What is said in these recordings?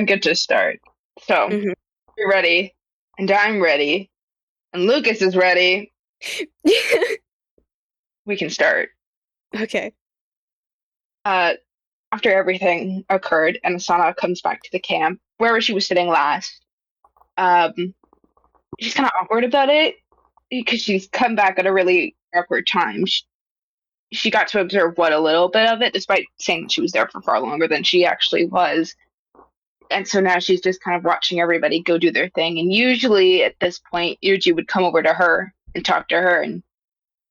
good to start. So, you're ready, and I'm ready, and Lukas is ready. We can start. Okay. After everything occurred and Asana comes back to the camp, wherever she was sitting last, she's kind of awkward about it because she's come back at a really awkward time. She got to observe a little bit of it, despite saying that she was there for far longer than she actually was. And so now she's just kind of watching everybody go do their thing. And usually at this point, Yuuji would come over to her and talk to her, and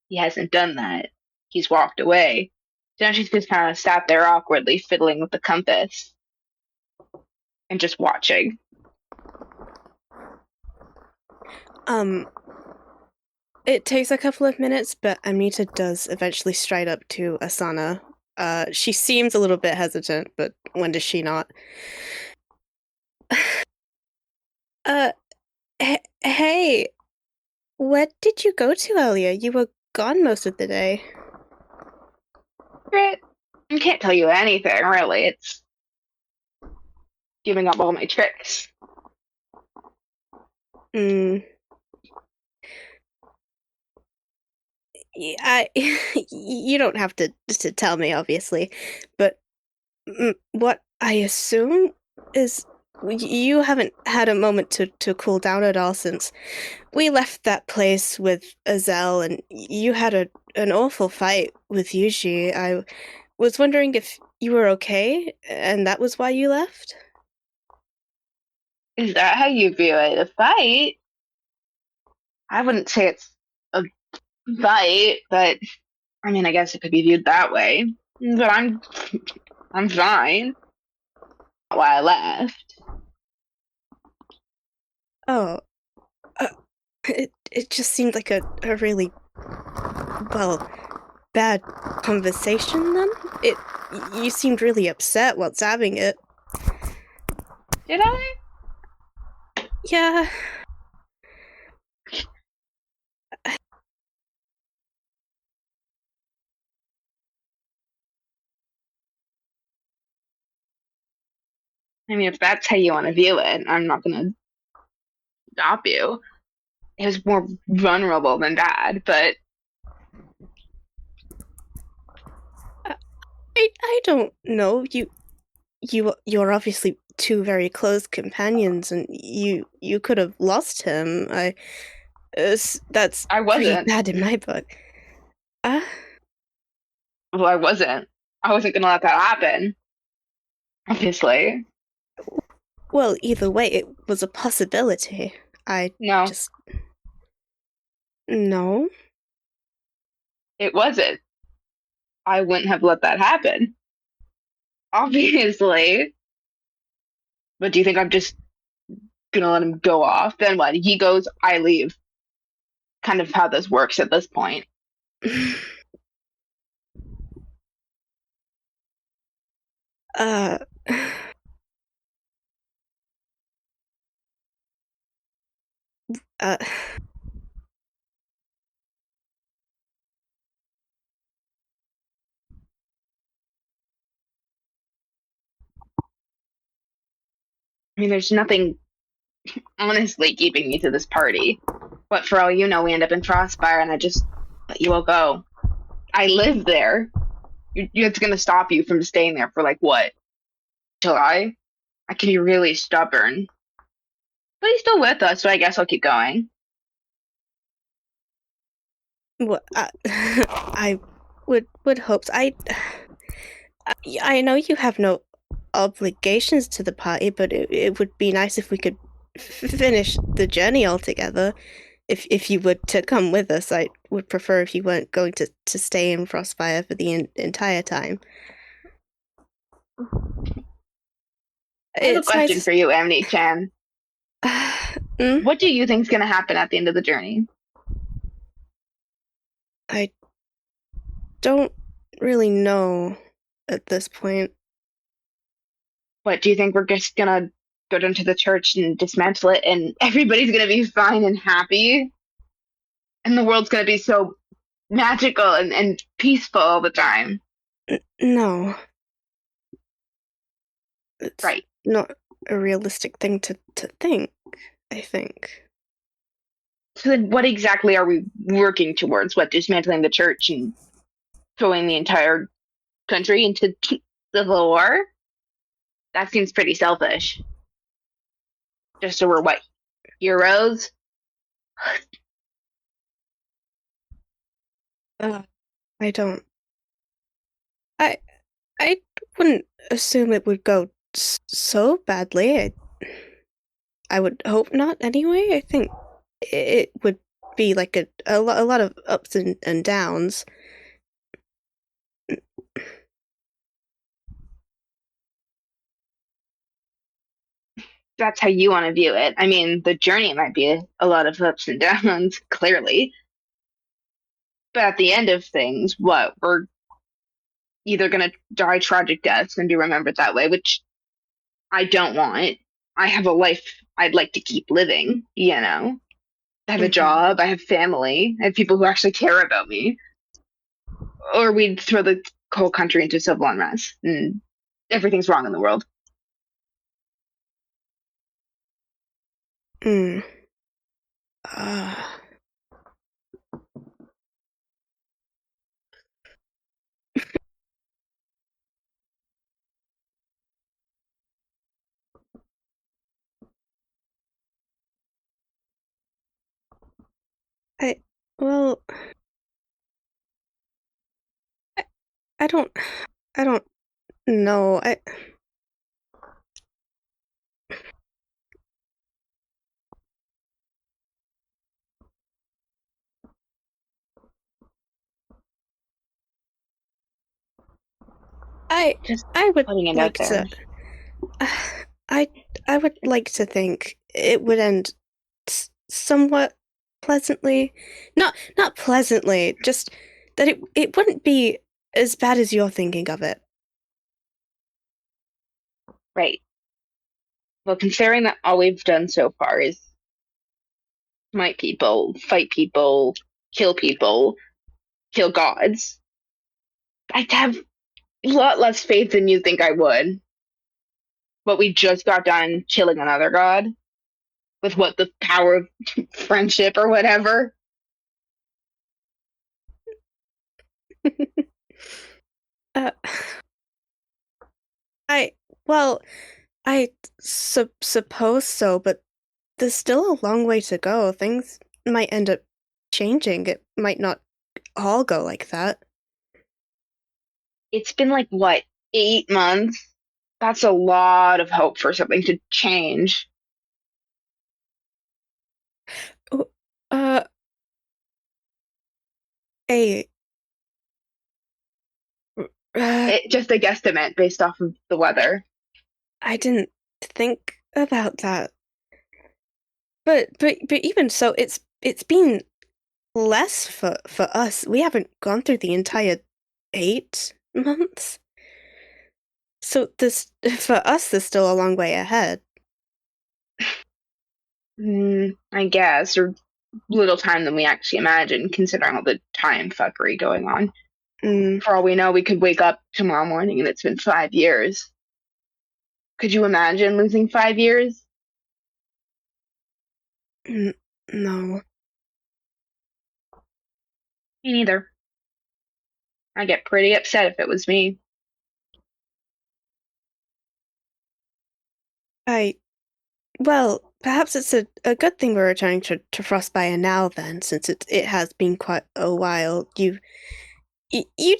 he hasn't done that. He's walked away. So now she's just kind of sat there awkwardly fiddling with the compass and just watching. It takes a couple of minutes, but Amnita does eventually stride up to Asana. She seems a little bit hesitant, but when does she not? Hey, where did you go to earlier? You were gone most of the day. I can't tell you anything, really. It's giving up all my tricks. You don't have to tell me, obviously, but what I assume is you haven't had a moment to cool down at all since we left that place with Azel, and you had an awful fight with Yuuji. I was wondering if you were okay, and that was why you left? Is that how you view it? A fight? I wouldn't say it's a fight, but I mean, I guess it could be viewed that way. But I'm fine. Why I left. Oh, it just seemed like a really, well, bad conversation then? You seemed really upset whilst having it. Did I? Yeah. I mean, if that's how you want to view it, I'm not going to stop you. It was more vulnerable than bad, but I don't know. You're obviously two very close companions, and you could have lost him. That's I pretty wasn't. bad in my book. Well, I wasn't. I wasn't going to let that happen. Obviously. Well, either way, it was a possibility. No. No. It wasn't. I wouldn't have let that happen. Obviously. But do you think I'm just gonna let him go off? Then what? He goes, I leave. Kind of how this works at this point. I mean, there's nothing honestly keeping me to this party. But for all you know, we end up in Frostfire, and I just let you all go. I live there. It's gonna stop you from staying there for like what? July? I can be really stubborn. But he's still with us, so I guess I'll keep going. Well, I would hope so. I know you have no obligations to the party, but it would be nice if we could finish the journey all together. If you were to come with us, I would prefer if you weren't going to stay in Frostfire for the entire time. I have a question for you, Amnita-chan. What do you think's gonna happen at the end of the journey? I don't really know at this point. What, do you think we're just gonna go down to the church and dismantle it and everybody's gonna be fine and happy? And the world's gonna be so magical and peaceful all the time? No. Right. Not a realistic thing to think, I think. So then what exactly are we working towards? What, dismantling the church and throwing the entire country into civil war? That seems pretty selfish. Just so we're what, heroes? I don't. I I wouldn't assume it would go so badly. I would hope not anyway. I think it would be like a lot of ups and downs. That's how you want to view it. I mean, the journey might be a lot of ups and downs, clearly. But at the end of things, what? We're either going to die tragic deaths and be remembered that way, which I don't want. I have a life I'd like to keep living, you know? I have a job, I have family, I have people who actually care about me. Or we'd throw the whole country into civil unrest and everything's wrong in the world. Mm. Uh, I well, I, I don't I don't know. I Just I would putting it out like there. to. I I would like to think it would end somewhat pleasantly. Not pleasantly, just that it wouldn't be as bad as you're thinking of it. Right. Well, considering that all we've done so far is smite people, fight people, kill gods, I'd have a lot less faith than you think I would. But we just got done killing another god with what, the power of friendship or whatever. uh, I well, I suppose so, but there's still a long way to go. Things might end up changing. It might not all go like that. It's been like, what, 8 months? That's a lot of hope for something to change. Oh, Uh, a Just a guesstimate based off of the weather. I didn't think about that. But even so, it's been less for us. We haven't gone through the entire 8 months. So this for us, there's still a long way ahead. I guess, or little time than we actually imagined, considering all the time fuckery going on. Mm, For all we know, we could wake up tomorrow morning and it's been 5 years. Could you imagine losing 5 years? no. Me neither. I'd get pretty upset if it was me. I Well, perhaps it's a good thing we're returning to Frostbite now then, since it has been quite a while. You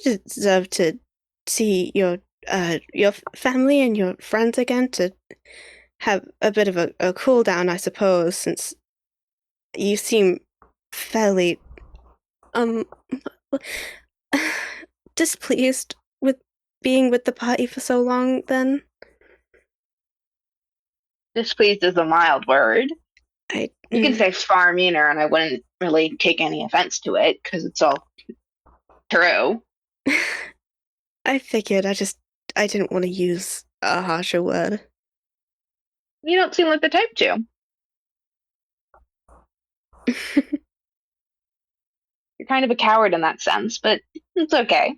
deserve to see your family and your friends again, to have a bit of a cool down, I suppose, since you seem fairly um displeased with being with the party for so long then. Displeased is a mild word. I You can say far meaner, and I wouldn't really take any offense to it because it's all true. I figured I didn't want to use a harsher word. You don't seem like the type to. You're kind of a coward in that sense, but it's okay.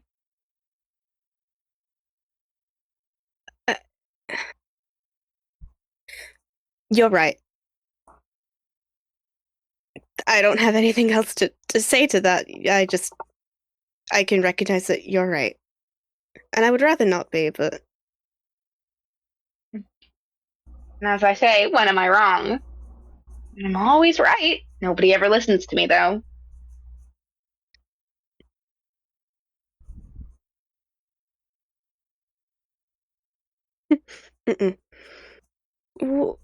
Uh, You're right. I don't have anything else to say to that. I can recognize that you're right. And I would rather not be, but... And as I say, when am I wrong? I'm always right. Nobody ever listens to me, though. Mm-mm. Well,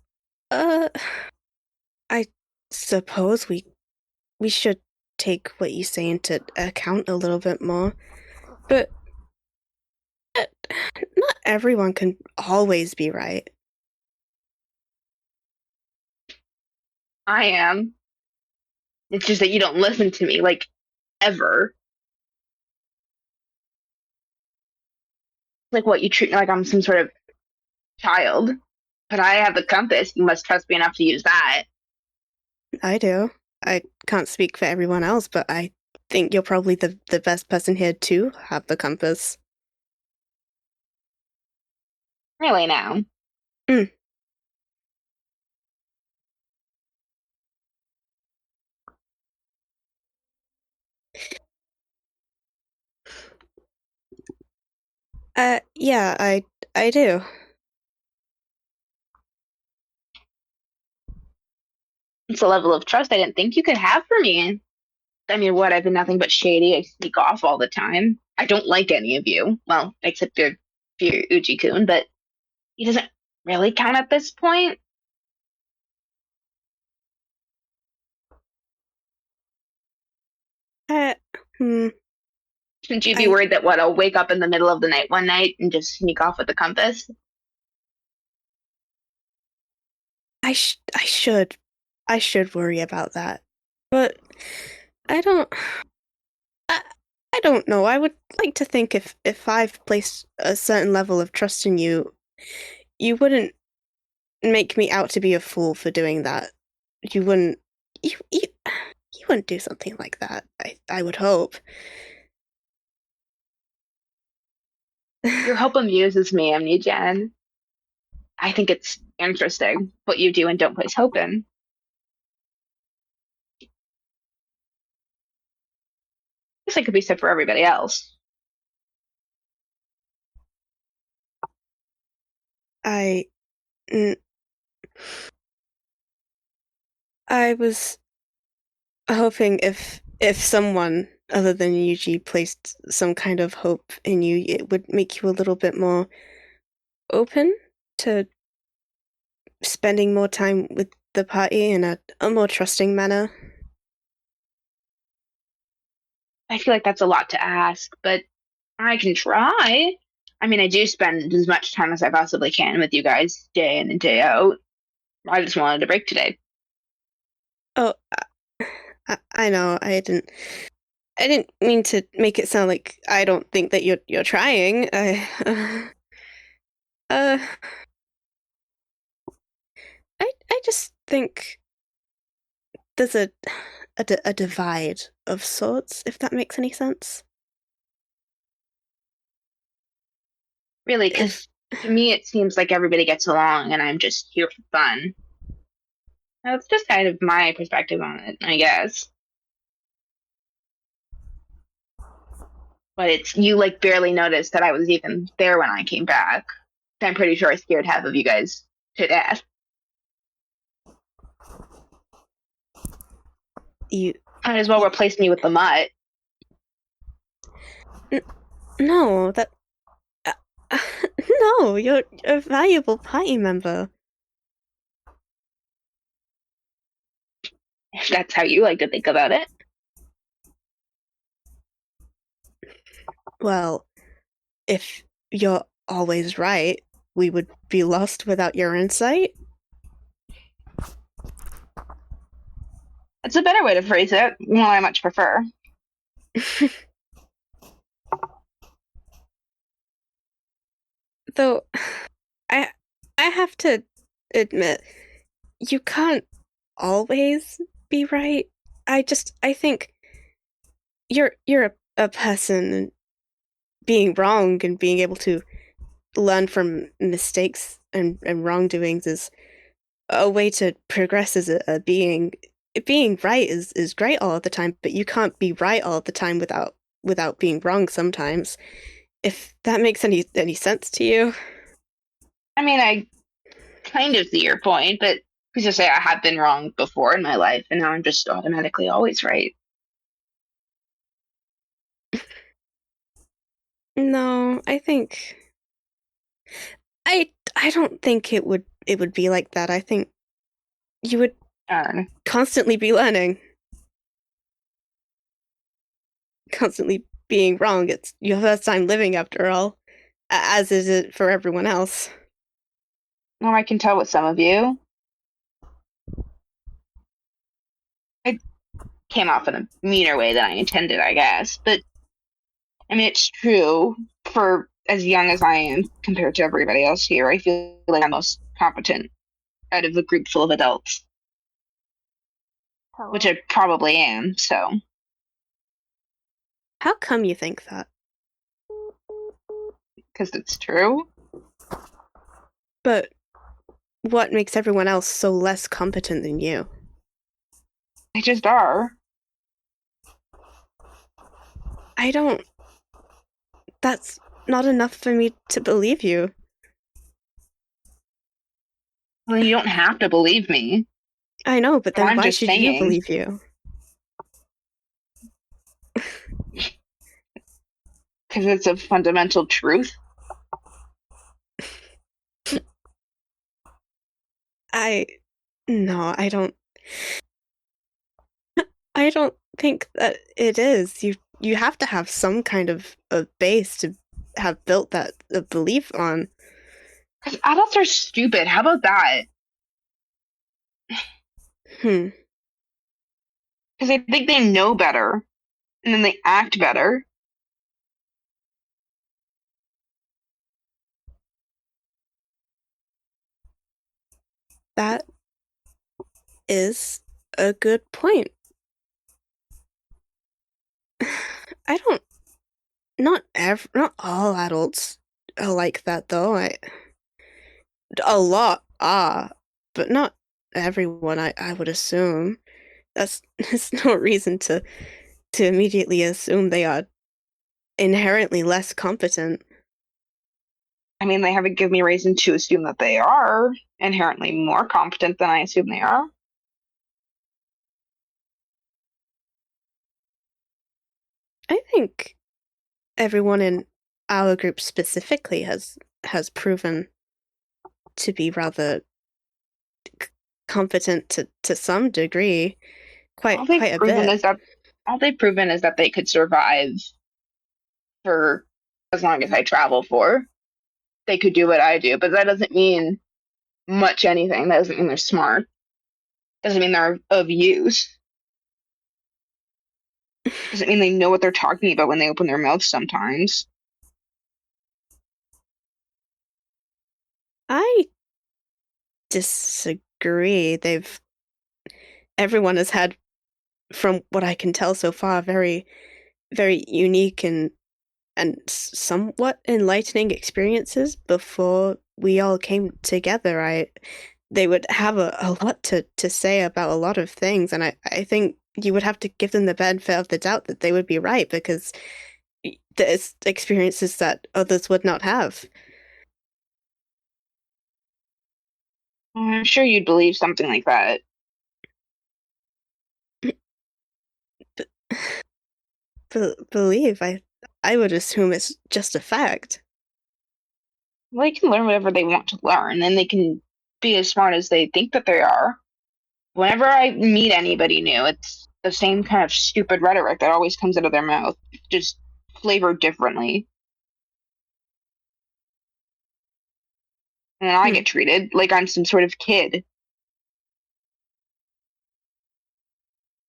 I suppose we should take what you say into account a little bit more. But not everyone can always be right. I am. It's just that you don't listen to me, like, ever. Like, what, you treat me like I'm some sort of child. But I have the compass. You must trust me enough to use that. I do. I can't speak for everyone else, but I think you're probably the best person here to have the compass. Really, now. Mm. Yeah, I do. It's a level of trust I didn't think you could have for me. I mean, what? I've been nothing but shady. I sneak off all the time. I don't like any of you. Well, except for your Uji-kun, but he doesn't really count at this point. Uh, hmm, Shouldn't you be I worried that what? I'll wake up in the middle of the night one night and just sneak off with the compass? I should worry about that. But I don't I, I don't know. I would like to think if I've placed a certain level of trust in you, you wouldn't make me out to be a fool for doing that. You wouldn't you wouldn't do something like that. I would hope. Your hope amuses me, Amnita. I think it's interesting what you do and don't place hope in. Guess it could be said for everybody else. I mm, I was hoping if someone other than Yuuji placed some kind of hope in you, it would make you a little bit more open to spending more time with the party in a more trusting manner. I feel like that's a lot to ask, but I can try. I mean, I do spend as much time as I possibly can with you guys day in and day out. I just wanted a break today. Oh, I know. I didn't mean to make it sound like I don't think that you're trying. Uh, I just think there's a divide of sorts, if that makes any sense. Really, If because to me it seems like everybody gets along and I'm just here for fun. That's just kind of my perspective on it, I guess. But it's you like barely noticed that I was even there when I came back. I'm pretty sure I scared half of you guys to death. you, Might as well replace me with the Mutt. no, that uh, no, you're a valuable party member. If that's how you like to think about it. Well, if you're always right, we would be lost without your insight. That's a better way to phrase it. One I much prefer. Though I I have to admit, you can't always be right. I think you're a person, and being wrong and being able to learn from mistakes and wrongdoings is a way to progress as a being. Being right is great all the time, but you can't be right all the time without being wrong sometimes. If that makes any sense to you. I mean, I kind of see your point, but who's to say I have been wrong before in my life, and now I'm just automatically always right? No, I don't think it would be like that. I think you would Darn. constantly be learning, constantly being wrong. It's your first time living after all, as is it for everyone else. Well, I can tell with some of you. It came off in a meaner way than I intended, I guess. But I mean, it's true for as young as I am compared to everybody else here. I feel like I'm most competent out of the group full of adults, which Hello. I probably am. So, How come you think that? because it's true. But what makes everyone else so less competent than you? They just are. I don't. That's not enough for me to believe you. Well, you don't have to believe me. I know, but But then I'm why just should you saying, believe you? because it's a fundamental truth. I. No, I don't. I don't think that it is. You have to have some kind of a base to have built that belief on. Because adults are stupid. How about that? Hmm. Because they think they know better, and then they act better. That is a good point. I don't. Not all adults are like that though. A lot are, but not everyone. I would assume. There's no reason to immediately assume they are inherently less competent. I mean, they haven't given me reason to assume that they are inherently more competent than I assume they are. I think everyone in our group specifically has proven to be rather competent to some degree, All they've quite a proven bit. is that all they've proven is that they could survive for as long as I travel for. They could do what I do, but that doesn't mean much anything. That doesn't mean they're smart. Doesn't mean they're of use. Doesn't mean they know what they're talking about when they open their mouths sometimes. I disagree. Everyone has had, from what I can tell so far, very unique and somewhat enlightening experiences before we all came together. They would have a lot to say about a lot of things, and I think you would have to give them the benefit of the doubt that they would be right because there's experiences that others would not have. I'm sure you'd believe something like that. Believe I would assume it's just a fact. Well, they can learn whatever they want to learn, and they can be as smart as they think that they are. Whenever I meet anybody new, it's the same kind of stupid rhetoric that always comes out of their mouth, just flavored differently. And then I Hmm. get treated like I'm some sort of kid,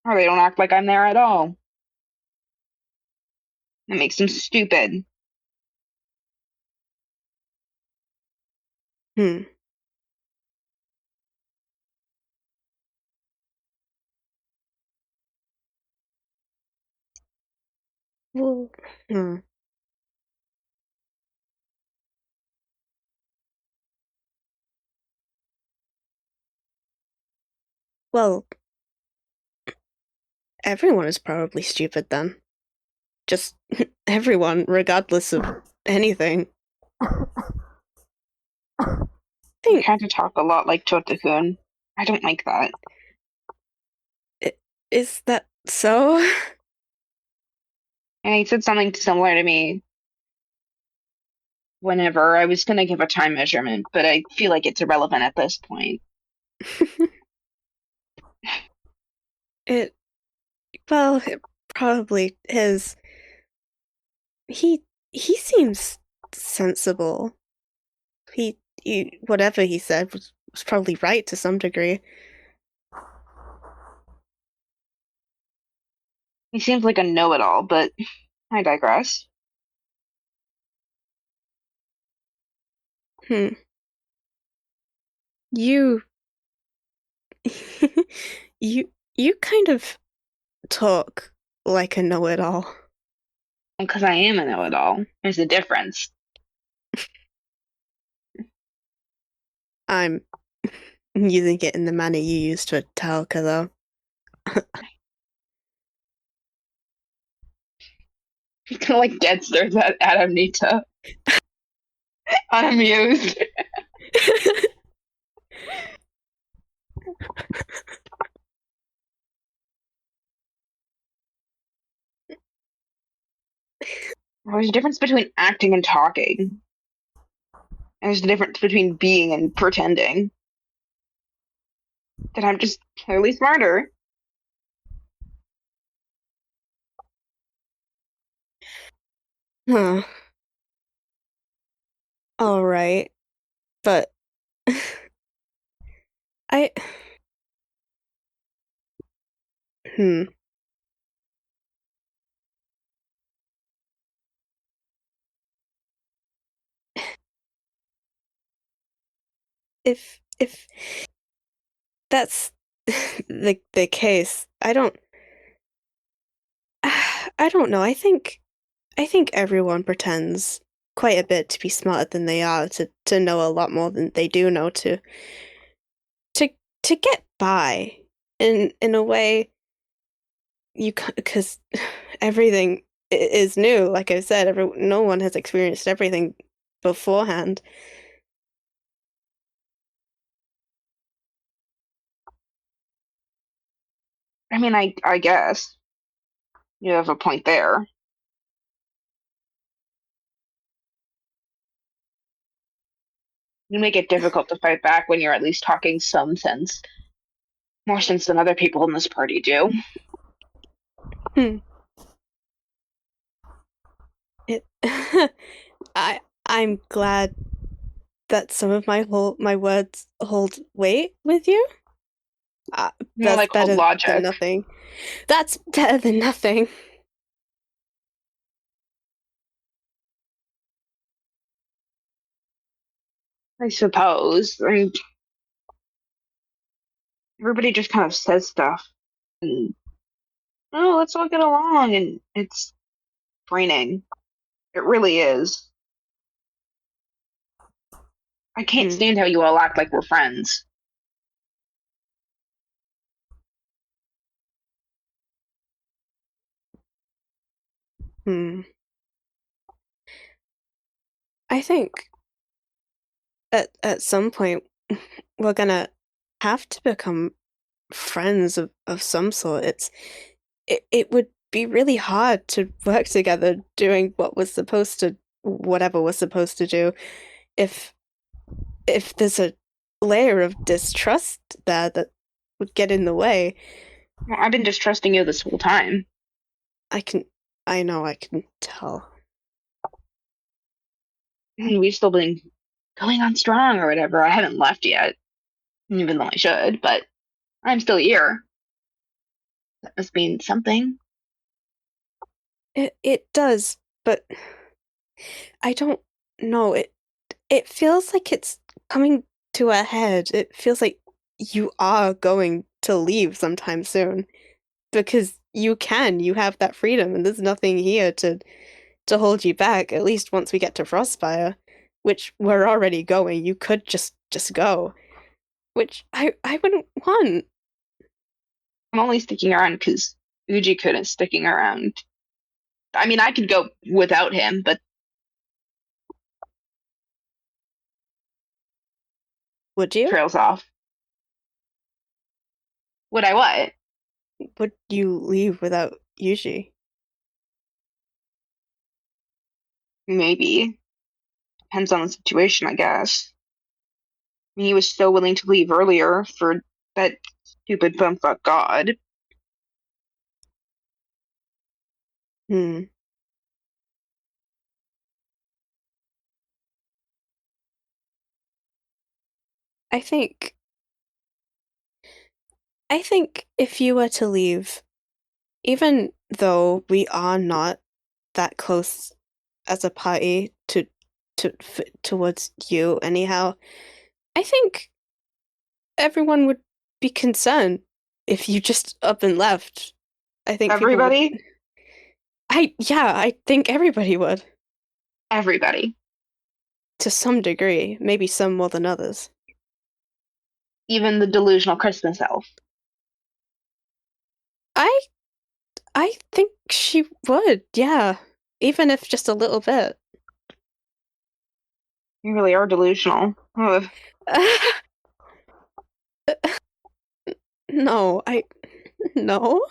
or they don't act like I'm there at all. It makes them stupid. Hmm. Well, hmm. Well, everyone is probably stupid then. Just everyone, regardless of anything. You kind of talk a lot like Totokun. I don't like that. Is that so? And he said something similar to me whenever I was going to give a time measurement, but I feel like it's irrelevant at this point. Well, it probably is. He seems sensible. He whatever he said was probably right to some degree. He seems like a know-it-all, but I digress. You you kind of talk like a know-it-all. Because I am a know-it-all. There's a difference. I'm using it in the manner you used to Taoka, though. He kind of like dead stares at Amnita. Unamused. There's a difference between acting and talking. And there's a difference between being and pretending. That I'm just clearly smarter. Huh. All right. But I hmm. If that's the case, I don't know. I think everyone pretends quite a bit to be smarter than they are, to know a lot more than they do know, to to get by in a way because everything is new. Like I said, no one has experienced everything beforehand. I mean, I guess you have a point there. You make it difficult to fight back when you're at least talking some sense. More sense than other people in this party do. Hmm. It I'm glad that some of my words hold weight with you. More That's like hold better than logic. nothing. That's better than nothing. I suppose. I mean, everybody just kind of says stuff. And, oh, let's all get along. And it's draining. It really is. I can't Hmm. stand how you all act like we're friends. Hmm. I think at some point we're gonna have to become friends of some sort. It would be really hard to work together doing whatever we're supposed to do if there's a layer of distrust there that would get in the way. Well, I've been distrusting you this whole time. I can I know I can tell. And we've still been going on strong or whatever. I haven't left yet, even though I should, but I'm still here. That must mean something. It does, but I don't know. It feels like it's coming to a head. It feels like you are going to leave sometime soon because you have that freedom, and there's nothing here to hold you back. At least once we get to Frostfire, which we're already going, you could just go, which I wouldn't want. I'm only sticking around because Yuuji couldn't sticking around. I mean, I could go without him, but Would you? trails off. Would I what? Would you leave without Yuuji? Maybe. Depends on the situation, I guess. I mean, he was so willing to leave earlier for that stupid bumfuck god. Hmm. I think if you were to leave, even though we are not that close as a party towards you anyhow, I think everyone would be concerned if you just up and left. I think people would. Everybody? I think everybody would Everybody. to some degree, maybe some more than others. Even the delusional Christmas elf. I I think she would, yeah, even if just a little bit. You really are delusional. Ugh. No, no.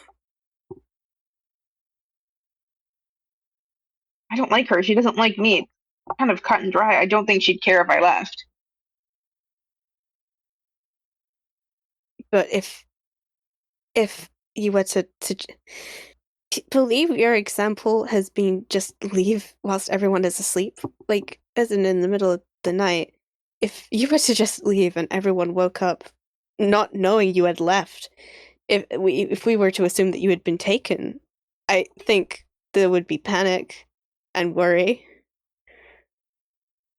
I don't like her. She doesn't like me. It's kind of cut and dry. I don't think she'd care if I left. But if you were to believe your example has been just leave whilst everyone is asleep, like as in the middle of the night, if you were to just leave and everyone woke up not knowing you had left, if we were to assume that you had been taken, I think there would be panic and worry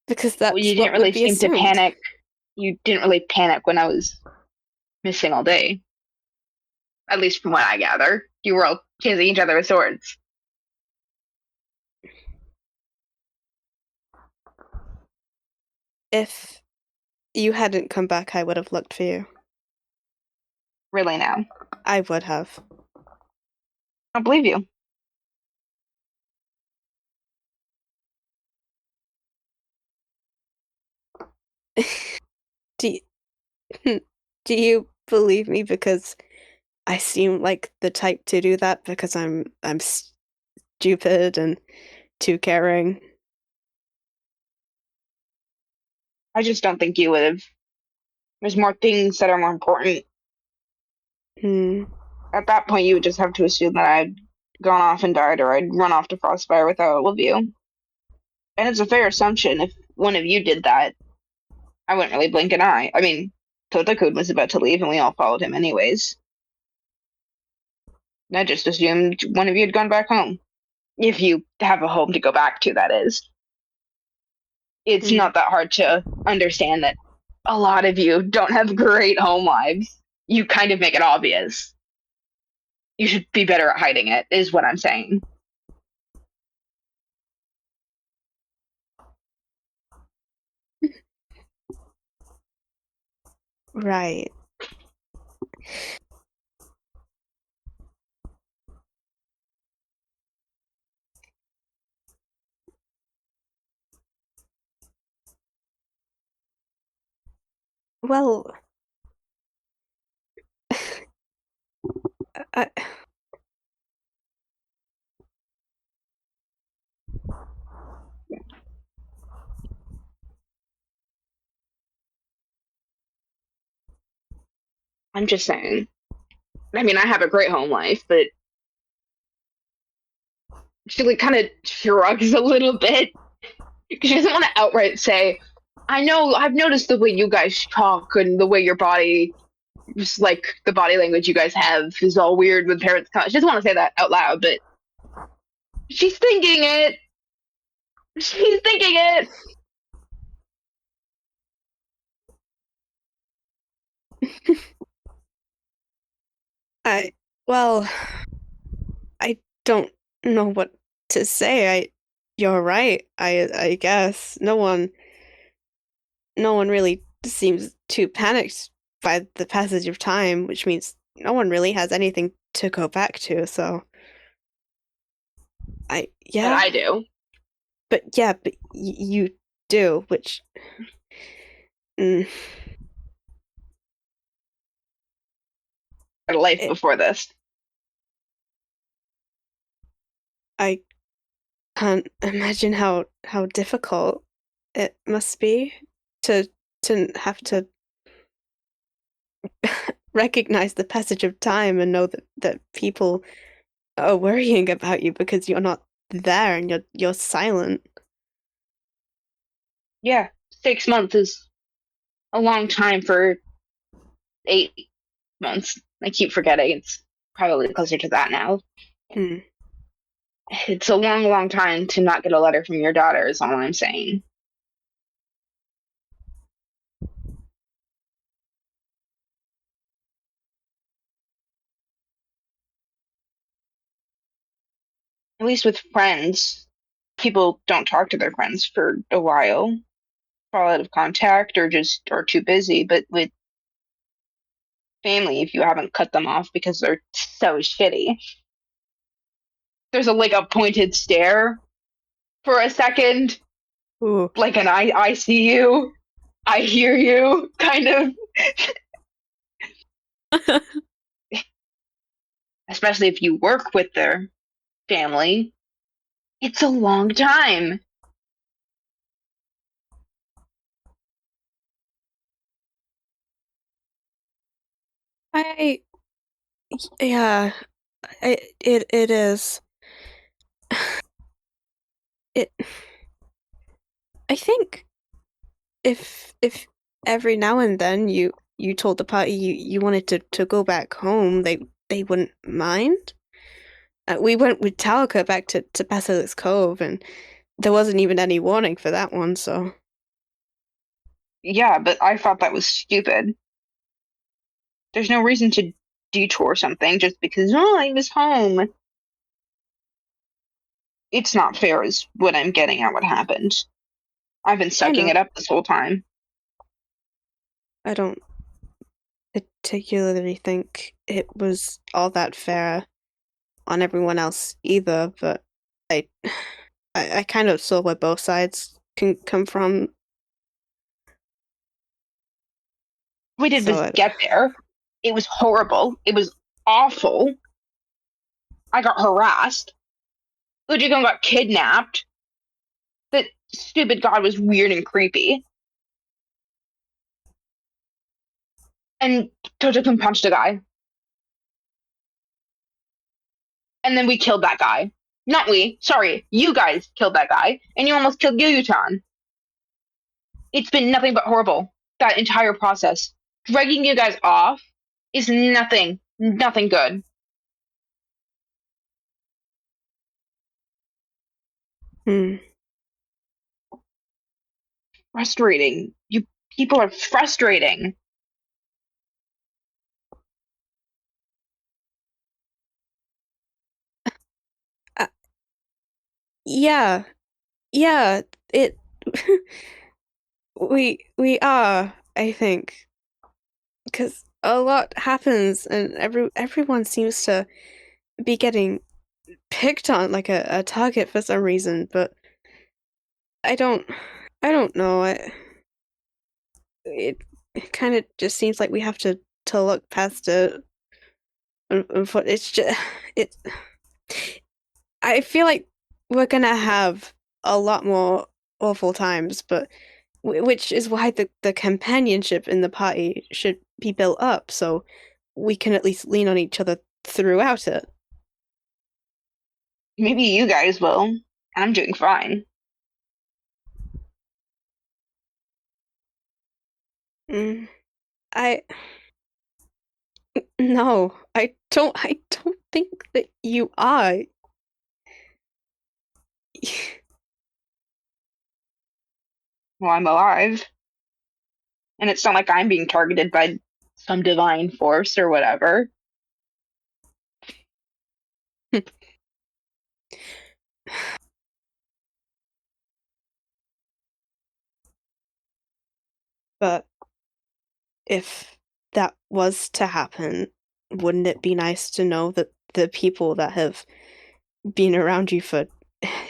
because Well, that's you didn't what would really be seem to assumed. panic. You didn't really panic when I was missing all day. At least from what I gather. You were all chasing each other with swords. If you hadn't come back, I would have looked for you. Really now. I would have. I don't believe you. Do you, do you believe me because I seem like the type to do that because I'm stupid and too caring? I just don't think you would have. There's more things that are more important. Hmm. At that point, you would just have to assume that I'd gone off and died, or I'd run off to Frostfire without all of you. And it's a fair assumption. If one of you did that, I wouldn't really blink an eye. I mean, Totokun was about to leave, and we all followed him anyways. And I just assumed one of you had gone back home. If you have a home to go back to, that is. It's Hmm. not that hard to understand that a lot of you don't have great home lives. You kind of make it obvious. You should be better at hiding it, is what I'm saying. Right. Well, I, I'm just saying. I mean, I have a great home life, but she like kind of shrugs a little bit because she doesn't want to outright say, "I know, I've noticed the way you guys talk and the way your body, just like the body language you guys have, is all weird when parents come." She doesn't want to say that out loud, but she's thinking it. She's thinking it. I, well, I don't know what to say. You're right. I guess no one really seems too panicked by the passage of time, which means no one really has anything to go back to, so But yeah, I do. but you do, which mm, I had a life it, before this. I can't imagine how difficult it must be to have to recognize the passage of time and know that people are worrying about you because you're not there and you're silent. Yeah, 6 months is a long time for 8 months. I keep forgetting it's probably closer to that now. Hmm. It's a long, long time to not get a letter from your daughter, is all I'm saying. At least with friends, people don't talk to their friends for a while, fall out of contact or just or too busy. But with family, if you haven't cut them off because they're so shitty, there's a like a pointed stare for a second, Ooh. like an I see you, I hear you kind of, especially if you work with their family. It's a long time. I yeah, it is. It I think if every now and then you told the party you wanted to go back home, they wouldn't mind. We went with Taoka back to Basilisk Cove, and there wasn't even any warning for that one, so Yeah, but I thought that was stupid. There's no reason to detour something just because, oh, I was home. It's not fair, is what I'm getting at what happened. I've been I sucking know. it up this whole time. I don't particularly think it was all that fair on everyone else either, but I I kind of saw where both sides can come from, What we did so was get there. It was horrible. It was awful. I got harassed. Ujiko got kidnapped. That stupid god was weird and creepy. And Tojo-kun punched a guy. And then we killed that guy. Not we. Sorry. You guys killed that guy. And you almost killed Yuyu-chan. It's been nothing but horrible. That entire process. Dragging you guys off is nothing good. hmm. Frustrating. You people are frustrating. Uh, yeah, yeah, it we are, I think, because a lot happens and everyone seems to be getting picked on like a target for some reason, but I don't I don't know. It it kind of just seems like we have to look past it. And for it's just it. I feel like we're gonna have a lot more awful times, but which is why the companionship in the party should be built up, so we can at least lean on each other throughout it. Maybe you guys will. I'm doing fine. Mm, I no, I don't think that you are. Well, I'm alive. And it's not like I'm being targeted by some divine force or whatever. But if that was to happen, wouldn't it be nice to know that the people that have been around you for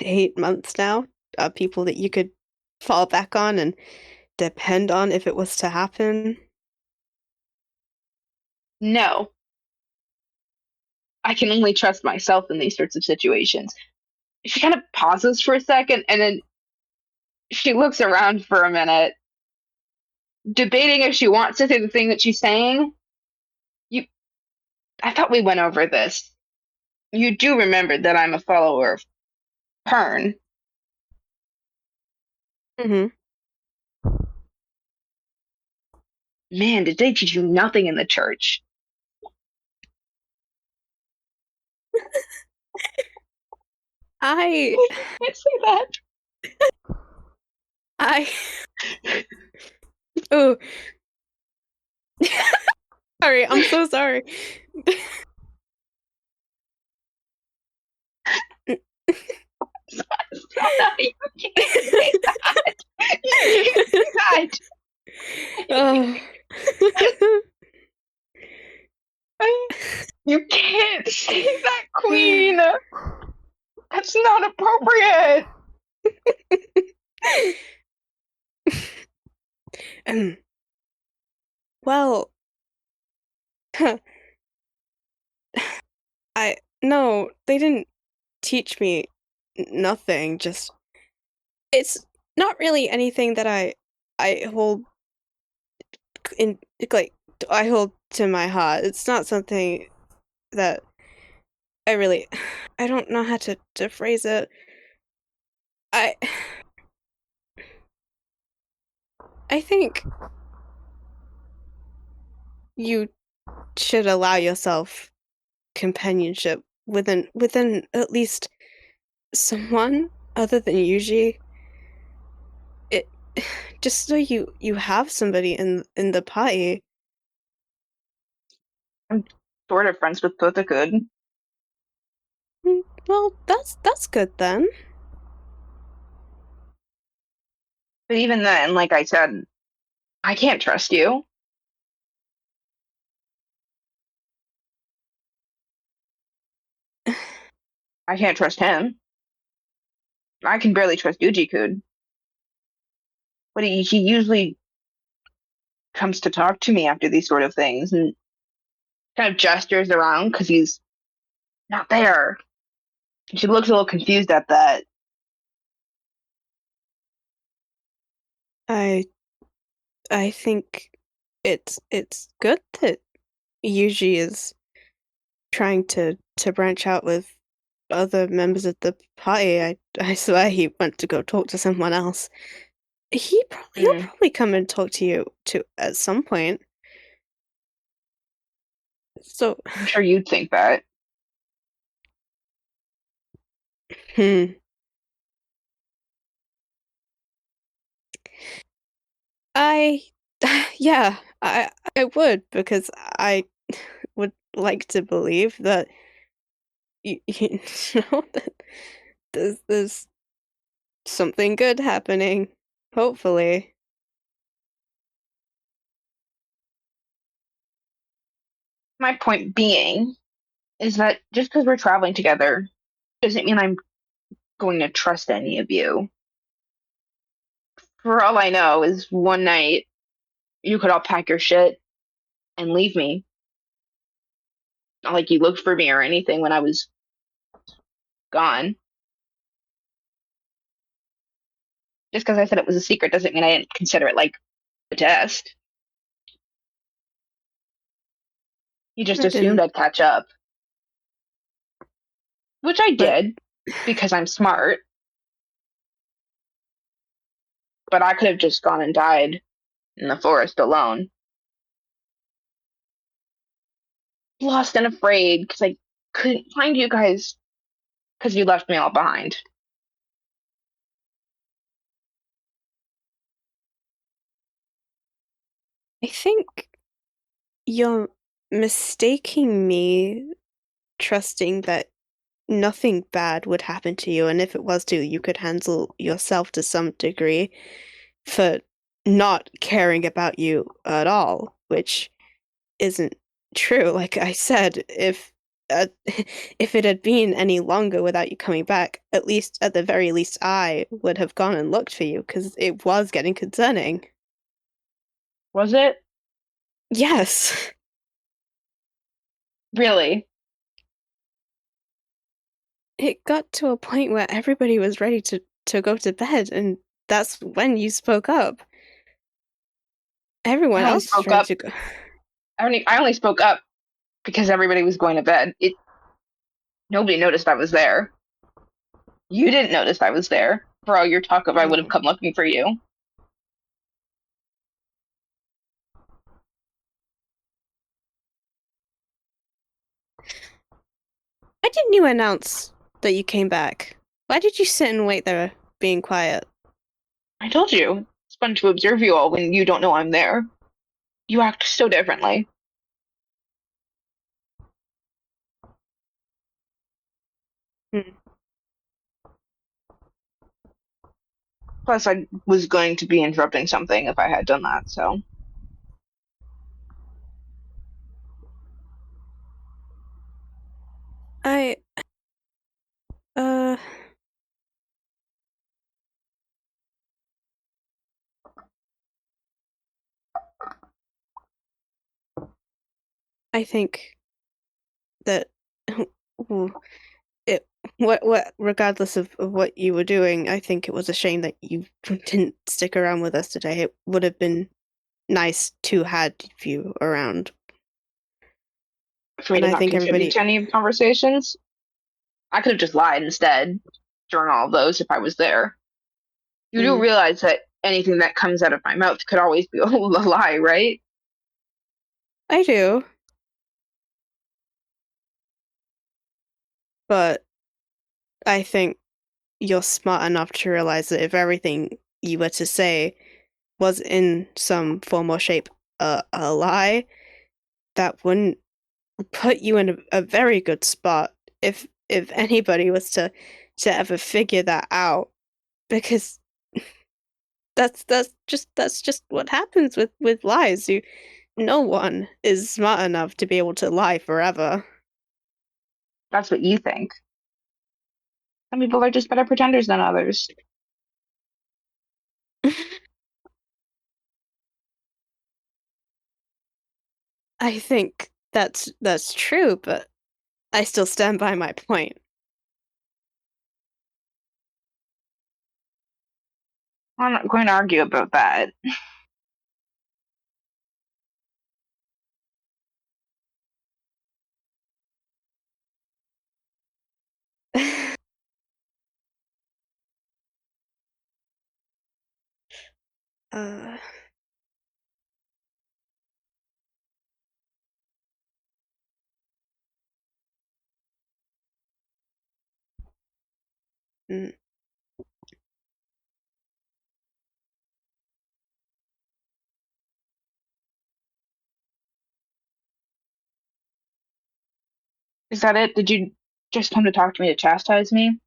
8 months now are people that you could fall back on and depend on if it was to happen? No, I can only trust myself in these sorts of situations. She kind of pauses for a second and then she looks around for a minute, debating if she wants to say the thing that she's saying. You, I thought we went over this. You do remember that I'm a follower of Pern. Mm-hmm. Man, did they teach you nothing in the church? I Can't say that. I oh sorry, I'm so sorry. No, you can't say that. You can't say that. Oh. You can't say that, Queen. That's not appropriate. Well, no, they didn't teach me nothing, just it's not really anything that I hold in like I hold to my heart. It's not something that I really I don't know how to phrase it. I I think you should allow yourself companionship within at least someone other than Yuuji. It just so you have somebody in the party. I'm sort of friends with Totakud. Well, that's good then. But even then, like I said, I can't trust you. I can't trust him. I can barely trust Yuji-kun. But he usually comes to talk to me after these sort of things and kind of gestures around because he's not there. She looks a little confused at that. I I think it's good that Yuji is trying to branch out with other members of the party. I swear he went to go talk to someone else. He'll Mm, probably come and talk to you to at some point. So, I'm sure you'd think that. hmm. I yeah, I would because I would like to believe that you know that there's something good happening. Hopefully. My point being is that just because we're traveling together doesn't mean I'm going to trust any of you. For all I know, is one night you could all pack your shit and leave me. Not like you looked for me or anything when I was gone. Just because I said it was a secret doesn't mean I didn't consider it like a test. You just I assumed didn't. I'd catch up, which I But did because I'm smart, but I could have just gone and died in the forest alone. Lost and afraid because I couldn't find you guys because you left me all behind. I think you're mistaking me trusting that nothing bad would happen to you, and if it was to, you could handle yourself to some degree for not caring about you at all, which isn't true. Like I said, if it had been any longer without you coming back, at the very least, I would have gone and looked for you because it was getting concerning. Was it? Yes. Really? It got to a point where everybody was ready to go to bed, and that's when you spoke up. Everyone I only else was spoke ready up. to go. I only spoke up because everybody was going to bed. Nobody noticed I was there. You didn't notice I was there. For all your talk of I would have No. come looking for you. Why didn't you announce that you came back? Why did you sit and wait there, being quiet? I told you. It's fun to observe you all when you don't know I'm there. You act so differently. Hmm. Plus, I was going to be interrupting something if I had done that, so. I, uh, I think that it, regardless of what you were doing, I think it was a shame that you didn't stick around with us today. It would have been nice to had you around. For me And to I not think contribute everybody, to any of the conversations, I could have just lied instead during all of those if I was there. You do mm, realize that anything that comes out of my mouth could always be a lie, right? I do, but I think you're smart enough to realize that if everything you were to say was in some form or shape a lie, that wouldn't put you in a very good spot if anybody was to ever figure that out, because that's just what happens with lies. No one is smart enough to be able to lie forever. That's what you think. Some people are just better pretenders than others. I think that's true, but I still stand by my point. I'm not going to argue about that. uh, mm, Is that it? Did you just come to talk to me to chastise me?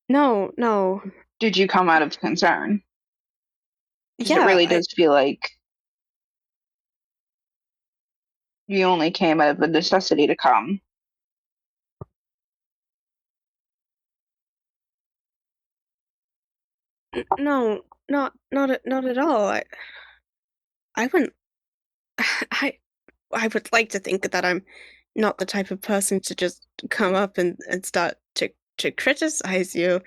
no, no. Did you come out of concern? Because it Yeah, really I does feel like you only came out of the necessity to come. no, not at all. I wouldn't. I I would like to think that I'm not the type of person to just come up and start to criticize you.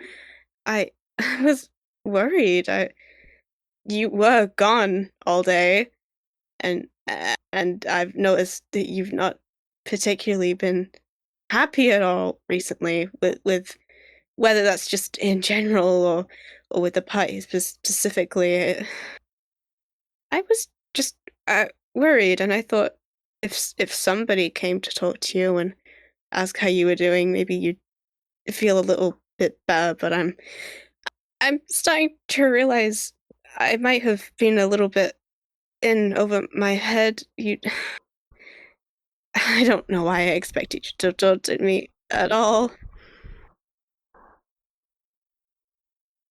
I I was worried. You were gone all day, and I've noticed that you've not particularly been happy at all recently with whether that's just in general or with the party specifically. I was just worried, and I thought if somebody came to talk to you and ask how you were doing, maybe you'd feel a little bit better. But I'm starting to realize I might have been a little bit in over my head. You, I don't know why I expected you to talk to me at all.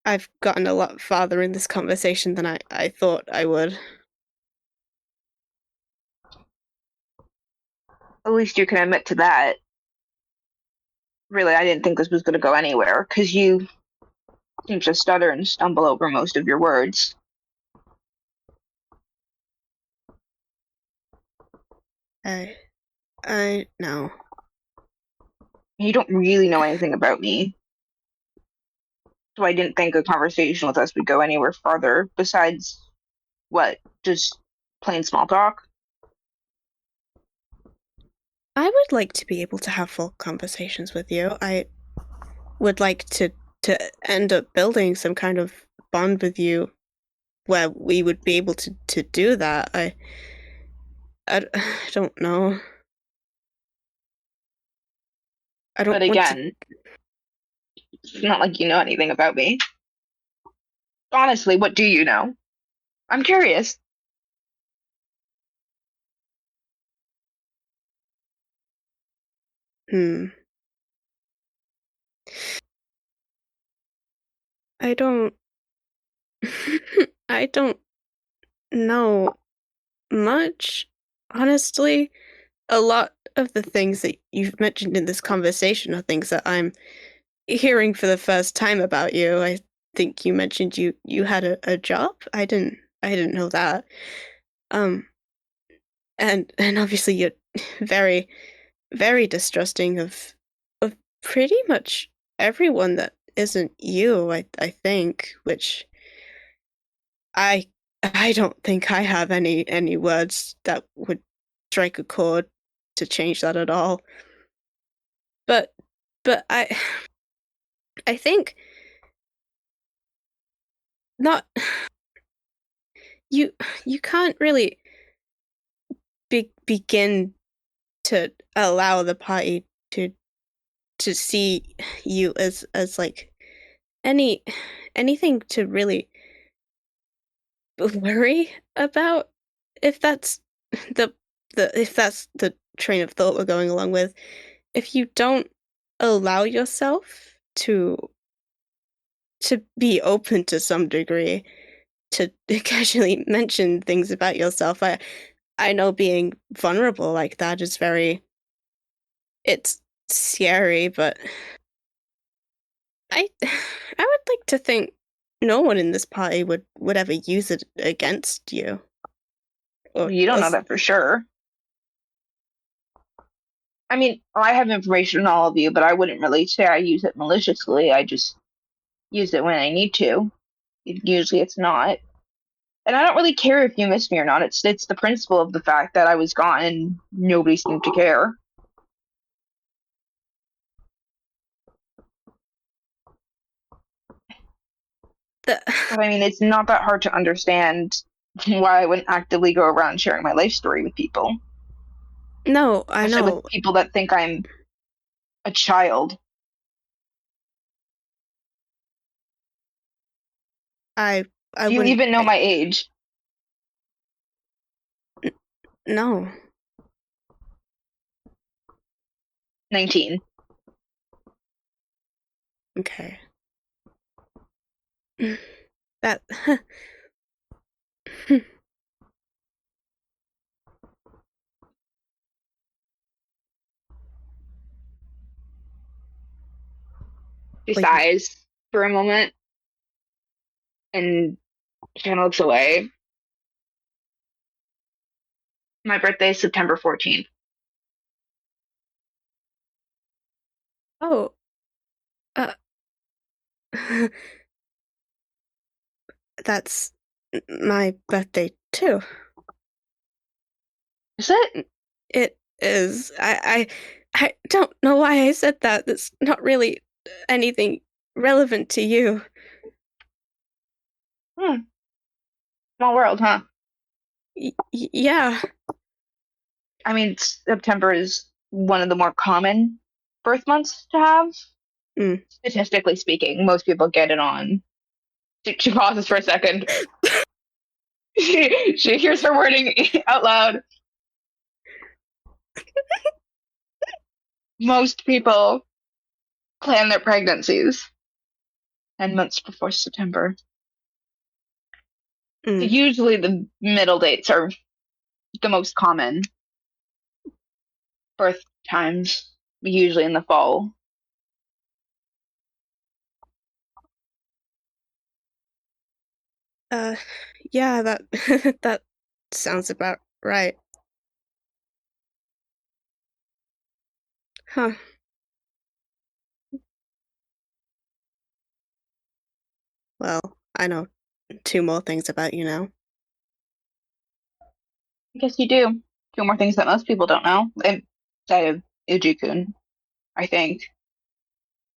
I've gotten a lot farther in this conversation than I thought I would. At least you can admit to that. Really, I didn't think this was going to go anywhere, because you seem to stutter and stumble over most of your words. I know. You don't really know anything about me. So I didn't think a conversation with us would go anywhere farther, besides, what, just plain small talk? I would like to be able to have full conversations with you. I would like to end up building some kind of bond with you where we would be able to do that. I don't know. I don't But want to. again, it's not like you know anything about me. Honestly, what do you know? I'm curious. Hmm. I don't. I don't know much, honestly. A lot of the things that you've mentioned in this conversation are things that I'm hearing for the first time about you. I think you mentioned you had a job. I didn't know that. Um, and obviously you're very very distrusting of pretty much everyone that isn't you. I think, which I I don't think I have any words that would strike a chord to change that at all. But but I think not you you can't really begin to allow the party to see you as like any anything to really worry about, if that's the if that's the train of thought we're going along with. If you don't allow yourself to be open to some degree, to casually mention things about yourself, I know being vulnerable like that is very, it's scary, but I I would like to think no one in this party would ever use it against you. Or You don't know else that for sure. I mean, I have information on all of you, but I wouldn't really say I use it maliciously. I just use it when I need to. Usually it's not. And I don't really care if you miss me or not. It's the principle of the fact that I was gone and nobody seemed to care. the But I mean, it's not that hard to understand why I wouldn't actively go around sharing my life story with people, no, I especially know. with people that think I'm a child. I I Do you wouldn't even know my age? no. 19. Okay. That She well, you, sighs for a moment and she kind of looks away. My birthday is September 14th. oh, uh, that's my birthday too. Is it? It is. I don't know why I said that. That's not really anything relevant to you. Hmm. Small world, huh? Yeah. I mean, September is one of the more common birth months to have. Mm. Statistically speaking, most people get it on. She pauses for a second. She hears her wording out loud. Most people plan their pregnancies 10 months before September. So Mm. usually the middle dates are the most common. birth times, usually in the fall. Yeah, that that sounds about right. Huh. Well, I know 2 more things about you now. I guess you do. Two more things that most people don't know. Inside of Yuuji-kun, I think.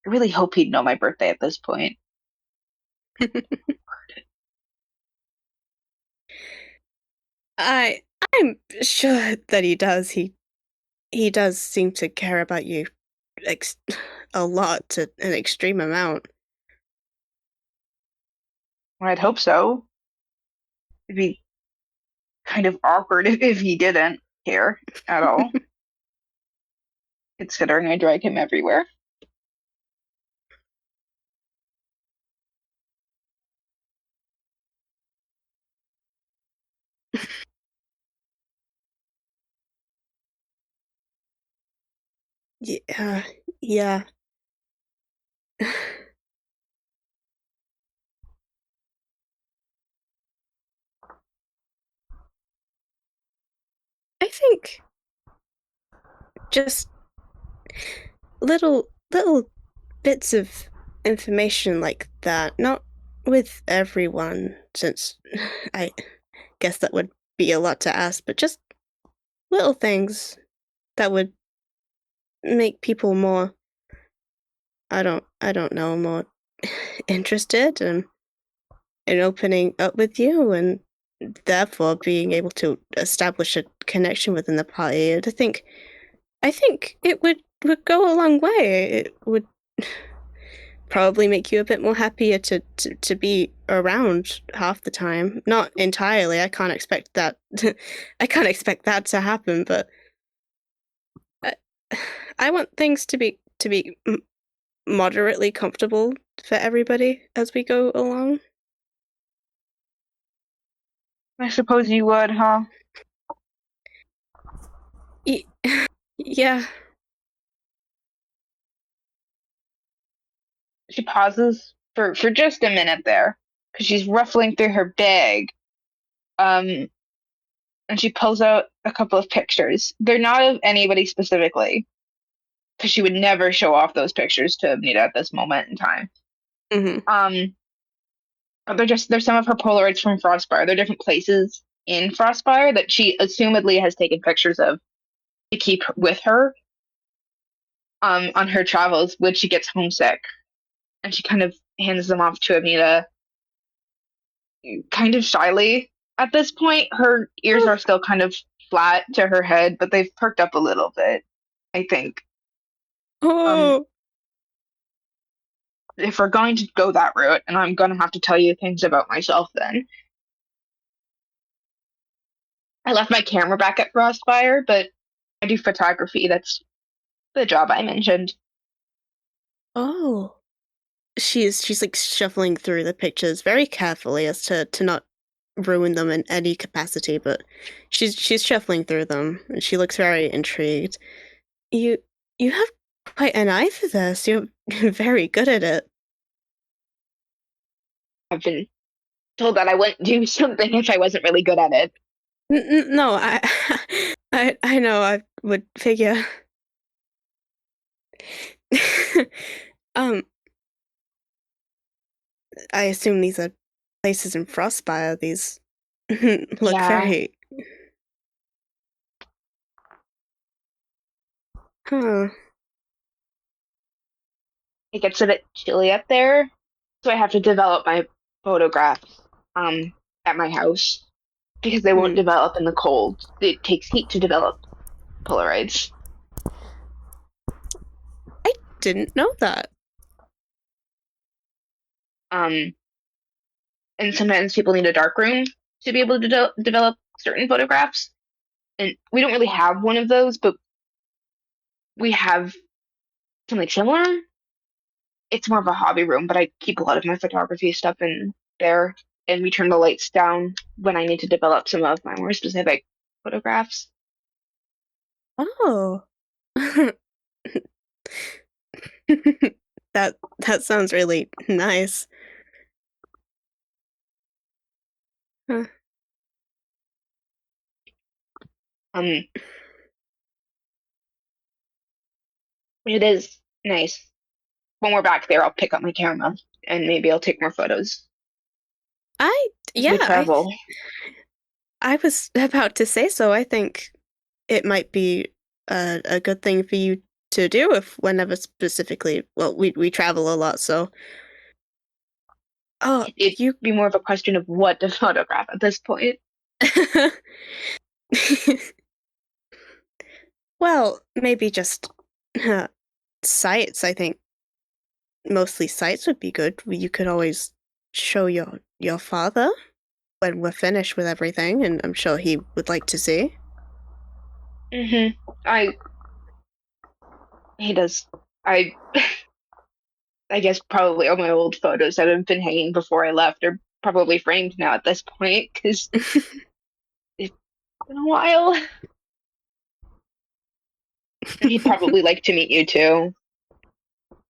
I really hope he'd know my birthday at this point. I'm sure that he does. He does seem to care about you ex a lot, to an extreme amount. I'd hope so. It'd be kind of awkward if he didn't care at all, considering I drag him everywhere. Yeah, yeah. I think just little bits of information like that, not with everyone, since I guess that would be a lot to ask, but just little things that would make people more, I don't know, more interested in opening up with you, and therefore being able to establish a connection within the party. And I think it would go a long way. It would probably make you a bit more happier to be around half the time. Not entirely. I can't expect that. I can't expect that to happen. But I, I want things to be moderately comfortable for everybody as we go along. I suppose you would, huh? Yeah. She pauses for just a minute there, because she's ruffling through her bag. Um, and she pulls out a couple of pictures. They're not of anybody specifically, because she would never show off those pictures to Amnita at this moment in time. Mm-hmm. But they're some of her Polaroids from Frostfire. They're different places in Frostfire that she assumedly has taken pictures of to keep with her on her travels when she gets homesick. And she kind of hands them off to Amnita kind of shyly at this point. Her ears are still kind of flat to her head, but they've perked up a little bit, I think. Um, Oh. if we're going to go that route, and I'm going to have to tell you things about myself then. I left my camera back at Frostfire, but I do photography. That's the job I mentioned. Oh. She's like shuffling through the pictures very carefully as to not ruin them in any capacity, but she's shuffling through them and she looks very intrigued. You you have quite an eye for this. You're very good at it. I've been told that I wouldn't do something if I wasn't really good at it. No, I know, I would figure. um, I assume these are places in Frostspire. These look Yeah, very. Huh. it gets a bit chilly up there, so I have to develop my photographs at my house because they won't Hmm. develop in the cold. It takes heat to develop Polaroids. I didn't know that. Um, and sometimes people need a dark room to be able to develop certain photographs. And we don't really have one of those, but we have something similar. It's more of a hobby room, but I keep a lot of my photography stuff in there, and we turn the lights down when I need to develop some of my more specific photographs. Oh. That sounds really nice. Huh. It is nice. When we're back there, I'll pick up my camera and maybe I'll take more photos as we Yeah, travel. I was about to say so. I think it might be a good thing for you to do if whenever specifically. Well, we travel a lot, so. Oh, It'd you. be more of a question of what to photograph at this point. Well, maybe just sights. I think mostly sights would be good. You could always show your father when we're finished with everything, and I'm sure he would like to see. I he does. I I guess probably all my old photos that have been hanging before I left are probably framed now at this point because it's been a while. He'd probably like to meet you too.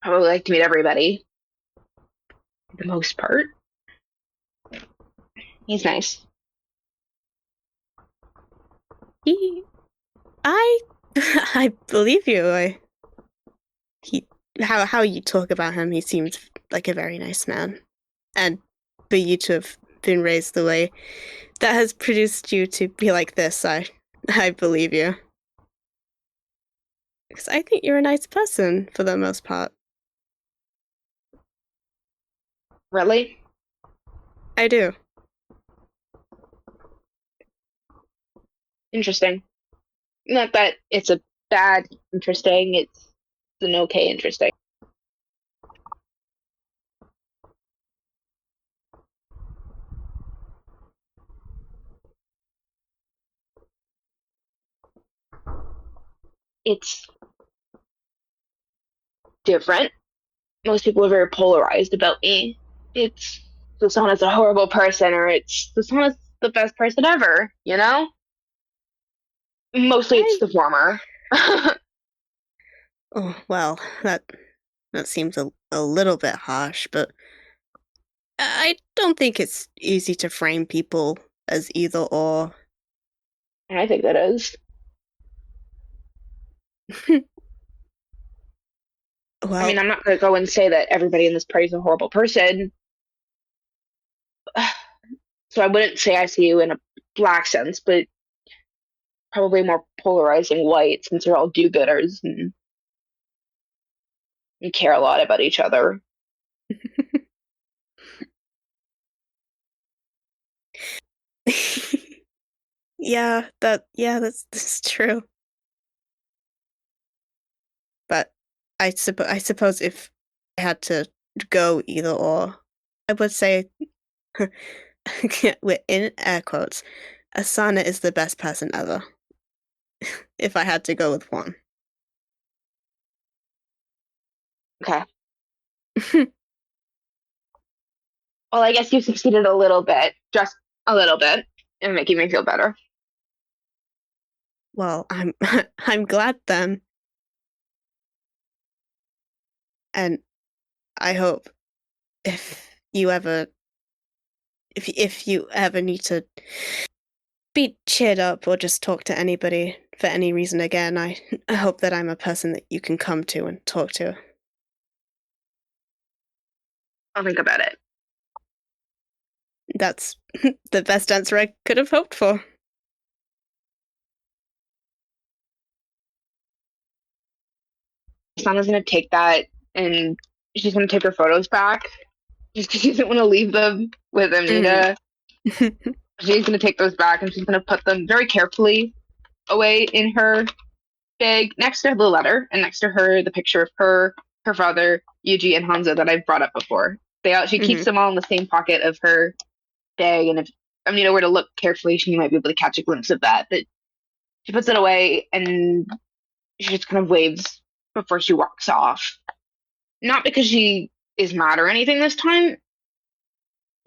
Probably like to meet everybody for the most part. He's nice. He, I, I believe you. He, how you talk about him, he seems like a very nice man, and for you to have been raised the way that has produced you to be like this, I believe you. Because I think you're a nice person for the most part. Really? I do. Interesting. Not that it's a bad interesting, it's an okay interesting. It's different. Most people are very polarized about me. It's Susanna's a horrible person or it's Susanna's the best person ever, you know? Mostly it's I the former. Oh well, that seems a little bit harsh, but I don't think it's easy to frame people as either or. I think that is. I mean, Well, I'm not going to go and say that everybody in this party is a horrible person. So I wouldn't say I see you in a black sense, but probably more polarizing white since you're all do-gooders and you care a lot about each other. that's true. But I suppose if I had to go either or, I would say in air quotes, Asana is the best person ever. If I had to go with one. Okay. Well, I guess you succeeded a little bit, just a little bit, in making me feel better. Well, I'm I'm glad then, and I hope if you ever if you ever need to be cheered up or just talk to anybody for any reason again, I hope that I'm a person that you can come to and talk to. I'll think about it. That's the best answer I could have hoped for. Sana's gonna take that and she's gonna take her photos back just because she doesn't want to leave them with Mm. Amnita. She's gonna take those back and she's gonna put them very carefully away in her bag next to the letter and next to her the picture of her father, Yuuji, and Hanzo that I've brought up before. She keeps Mhm. them all in the same pocket of her bag, and if Amnita were to look carefully, she might be able to catch a glimpse of that. But she puts it away and she just kind of waves before she walks off. Not because she is mad or anything this time.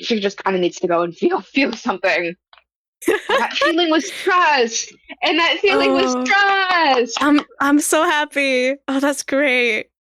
She just kind of needs to go and feel something. That feeling was trust, and that feeling was Oh, trust. I'm so happy. Oh, that's great.